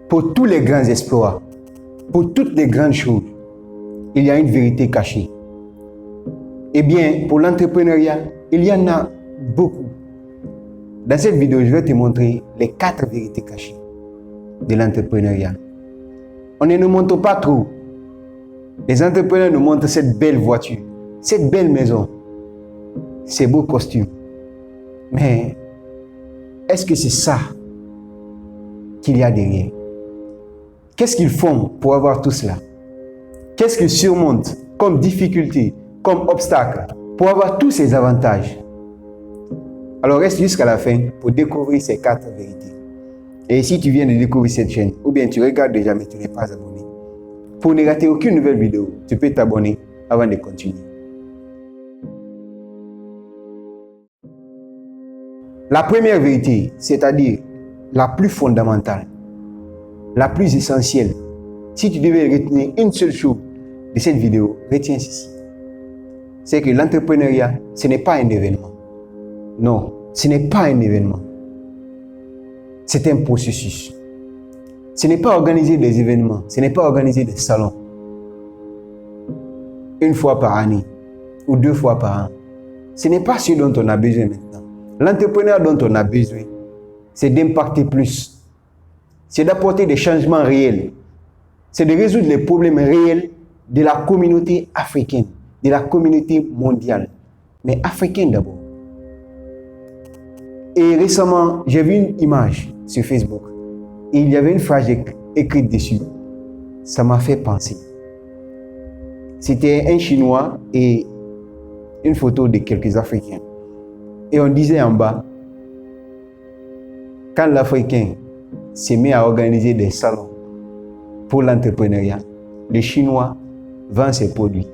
pour tous les grands exploits, pour toutes les grandes choses, il y a une vérité cachée. Eh bien, pour l'entrepreneuriat, il y en a beaucoup. Dans cette vidéo, je vais te montrer les 4 vérités cachées de l'entrepreneuriat. On ne nous montre pas trop. Les entrepreneurs nous montrent cette belle voiture, cette belle maison, ces beaux costumes. Mais est-ce que c'est ça qu'il y a derrière? Qu'est-ce qu'ils font pour avoir tout cela? Qu'est-ce qu'ils surmontent comme difficulté, comme obstacle pour avoir tous ces avantages? Alors reste jusqu'à la fin pour découvrir ces 4 vérités. Et si tu viens de découvrir cette chaîne, ou bien tu regardes déjà mais tu n'es pas abonné, pour ne rater aucune nouvelle vidéo, tu peux t'abonner avant de continuer. La première vérité, c'est-à-dire la plus fondamentale, la plus essentielle, si tu devais retenir une seule chose de cette vidéo, retiens ceci. C'est que l'entrepreneuriat, ce n'est pas un événement. Non, ce n'est pas un événement. C'est un processus. Ce n'est pas organiser des événements, ce n'est pas organiser des salons. Une fois par année ou 2 fois par an. Ce n'est pas ce dont on a besoin maintenant. L'entrepreneur dont on a besoin, c'est d'impacter plus. C'est d'apporter des changements réels. C'est de résoudre les problèmes réels de la communauté africaine, de la communauté mondiale. Mais africaine d'abord. Et récemment, j'ai vu une image sur Facebook. Et il y avait une phrase écrite dessus. Ça m'a fait penser. C'était un Chinois et une photo de quelques Africains. Et on disait en bas, quand l'Africain se met à organiser des salons pour l'entrepreneuriat, le Chinois vend ses produits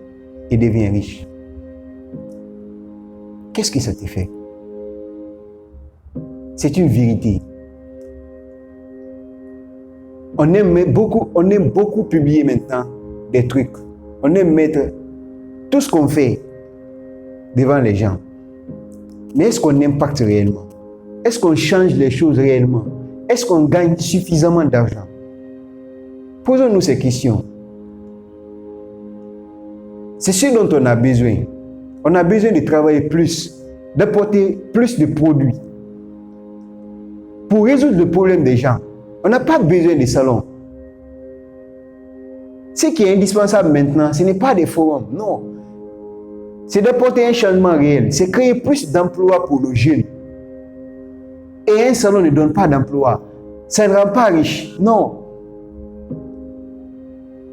et devient riche. Qu'est-ce que ça te fait? C'est une vérité. On aime beaucoup publier maintenant des trucs. On aime mettre tout ce qu'on fait devant les gens. Mais est-ce qu'on impacte réellement? Est-ce qu'on change les choses réellement? Est-ce qu'on gagne suffisamment d'argent? Posons-nous ces questions. C'est ce dont on a besoin. On a besoin de travailler plus, d'apporter plus de produits pour résoudre le problème des gens. On n'a pas besoin de salons. Ce qui est indispensable maintenant, ce n'est pas des forums, non. C'est d'apporter un changement réel. C'est créer plus d'emplois pour nos jeunes. Et un salon ne donne pas d'emploi. Ça ne rend pas riche, non.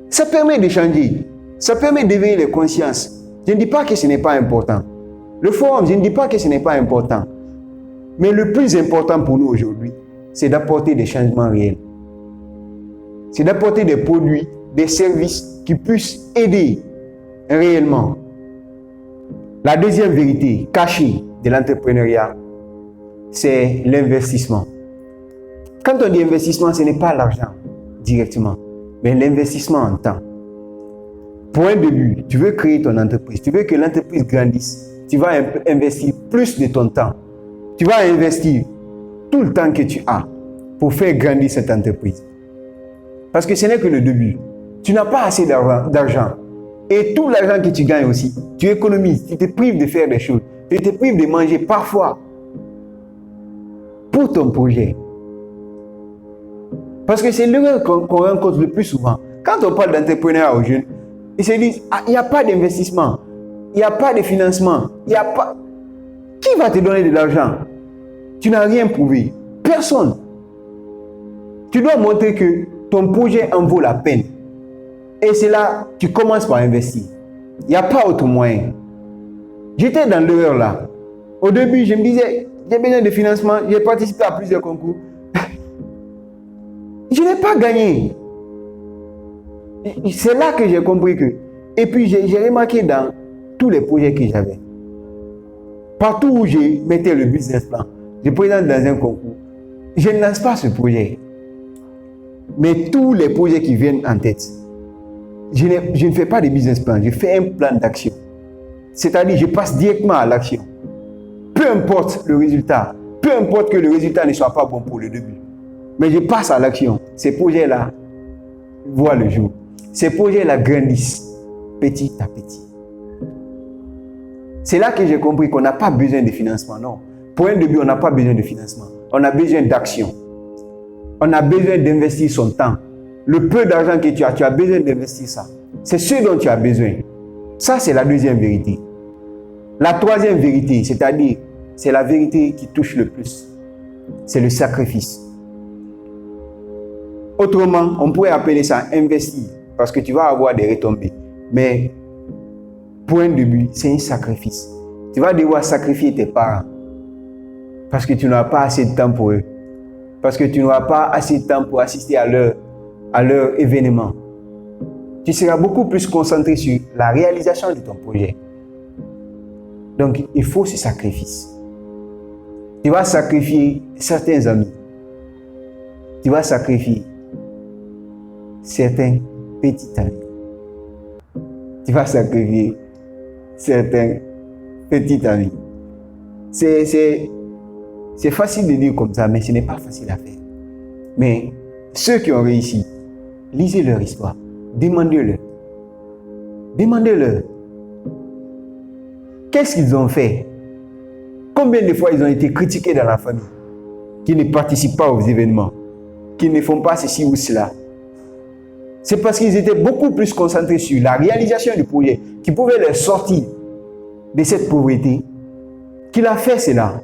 Ça permet de changer. Ça permet d'éveiller les consciences. Je ne dis pas que ce n'est pas important. Le forum, je ne dis pas que ce n'est pas important. Mais le plus important pour nous aujourd'hui, c'est d'apporter des changements réels. C'est d'apporter des produits, des services qui puissent aider réellement. La deuxième vérité cachée de l'entrepreneuriat, c'est l'investissement. Quand on dit investissement, ce n'est pas l'argent directement, mais l'investissement en temps. Pour un début, tu veux créer ton entreprise, tu veux que l'entreprise grandisse, tu vas investir plus de ton temps. Tu vas investir tout le temps que tu as pour faire grandir cette entreprise. Parce que ce n'est que le début. Tu n'as pas assez d'argent. Et tout l'argent que tu gagnes aussi, tu économises, tu te prives de faire des choses, tu te prives de manger parfois pour ton projet. Parce que c'est l'erreur qu'on rencontre le plus souvent. Quand on parle d'entrepreneuriat aux jeunes, ils se disent, ah, il n'y a pas d'investissement, il n'y a pas de financement, il n'y a pas... Qui va te donner de l'argent? Tu n'as rien prouvé. Personne. Tu dois montrer que ton projet en vaut la peine. Et c'est là que tu commences par investir. Il n'y a pas autre moyen. J'étais dans l'erreur là. Au début, je me disais, j'ai besoin de financement, j'ai participé à plusieurs concours. Je n'ai pas gagné. C'est là que j'ai compris que... Et puis j'ai remarqué dans tous les projets que j'avais. Partout où je mettais le business plan, je présente dans un concours. Je ne lance pas ce projet. Mais tous les projets qui viennent en tête, je ne fais pas de business plan, je fais un plan d'action. C'est-à-dire, je passe directement à l'action. Peu importe le résultat, peu importe que le résultat ne soit pas bon pour le début. Mais je passe à l'action. Ces projets-là voient le jour. Ces projets-là grandissent petit à petit. C'est là que j'ai compris qu'on n'a pas besoin de financement. Non. Pour un début, on n'a pas besoin de financement. On a besoin d'action. On a besoin d'investir son temps. Le peu d'argent que tu as besoin d'investir ça. C'est ce dont tu as besoin. Ça, c'est la deuxième vérité. La troisième vérité, c'est-à-dire, c'est la vérité qui touche le plus. C'est le sacrifice. Autrement, on pourrait appeler ça investir, parce que tu vas avoir des retombées. Mais pour un début, c'est un sacrifice. Tu vas devoir sacrifier tes parents, parce que tu n'auras pas assez de temps pour eux. Parce que tu n'auras pas assez de temps pour assister à leur événement. Tu seras beaucoup plus concentré sur la réalisation de ton projet. Donc, il faut ce sacrifice. Tu vas sacrifier certains amis. Tu vas sacrifier certains petits amis. Tu vas sacrifier certains petits amis. C'est facile de dire comme ça, mais ce n'est pas facile à faire. Mais ceux qui ont réussi, lisez leur histoire. Demandez-leur. Demandez-leur. Qu'est-ce qu'ils ont fait? Combien de fois ils ont été critiqués dans la famille? Qui ne participent pas aux événements, qui ne font pas ceci ou cela. C'est parce qu'ils étaient beaucoup plus concentrés sur la réalisation du projet, qui pouvait les sortir de cette pauvreté, qu'il a fait cela.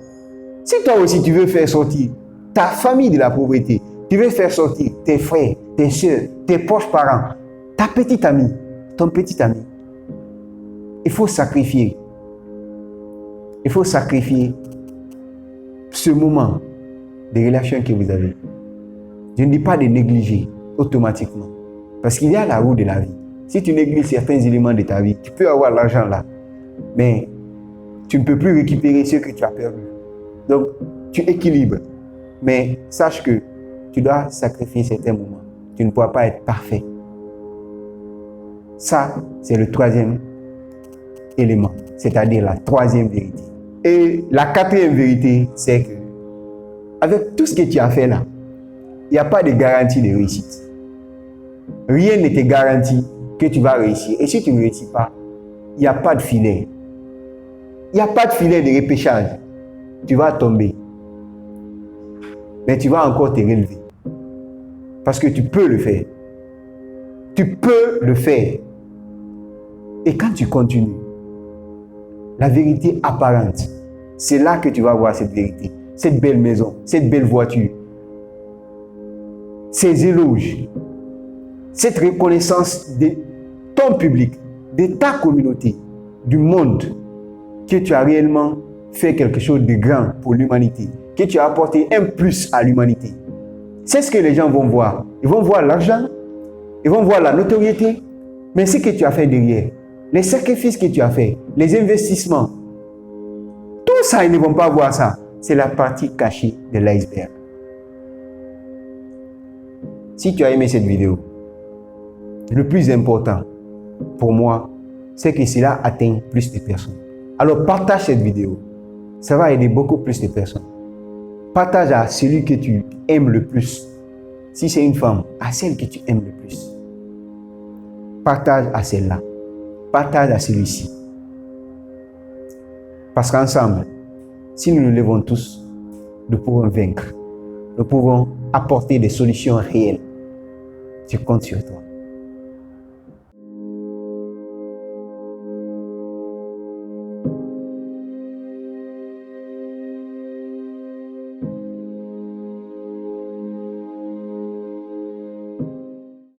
Si toi aussi tu veux faire sortir ta famille de la pauvreté, tu veux faire sortir tes frères, tes soeurs, tes proches parents, ta petite amie, ton petit ami, il faut sacrifier. Il faut sacrifier ce moment de relation que vous avez. Je ne dis pas de négliger automatiquement. Parce qu'il y a la roue de la vie. Si tu négliges certains éléments de ta vie, tu peux avoir l'argent là. Mais tu ne peux plus récupérer ce que tu as perdu. Donc, tu équilibres. Mais sache que tu dois sacrifier certains moments. Tu ne pourras pas être parfait. Ça, c'est le troisième élément. C'est-à-dire la troisième vérité. Et la quatrième vérité, c'est que avec tout ce que tu as fait là, il n'y a pas de garantie de réussite. Rien ne te garantit que tu vas réussir. Et si tu ne réussis pas, il n'y a pas de filet. Il n'y a pas de filet de repêchage. Tu vas tomber. Mais tu vas encore te relever. Parce que tu peux le faire. Tu peux le faire. Et quand tu continues, la vérité apparente, c'est là que tu vas voir cette vérité. Cette belle maison, cette belle voiture, ces éloges, cette reconnaissance de ton public, de ta communauté, du monde, que tu as réellement fait quelque chose de grand pour l'humanité, que tu as apporté un plus à l'humanité. C'est ce que les gens vont voir. Ils vont voir l'argent, ils vont voir la notoriété, mais ce que tu as fait derrière, les sacrifices que tu as fait, les investissements, tout ça, ils ne vont pas voir ça. C'est la partie cachée de l'iceberg. Si tu as aimé cette vidéo, le plus important pour moi, c'est que cela atteigne plus de personnes. Alors partage cette vidéo. Ça va aider beaucoup plus de personnes. Partage à celui que tu aimes le plus. Si c'est une femme, à celle que tu aimes le plus. Partage à celle-là. Partage à celui-ci. Parce qu'ensemble, si nous nous levons tous, nous pouvons vaincre. Nous pouvons apporter des solutions réelles. Je compte sur toi.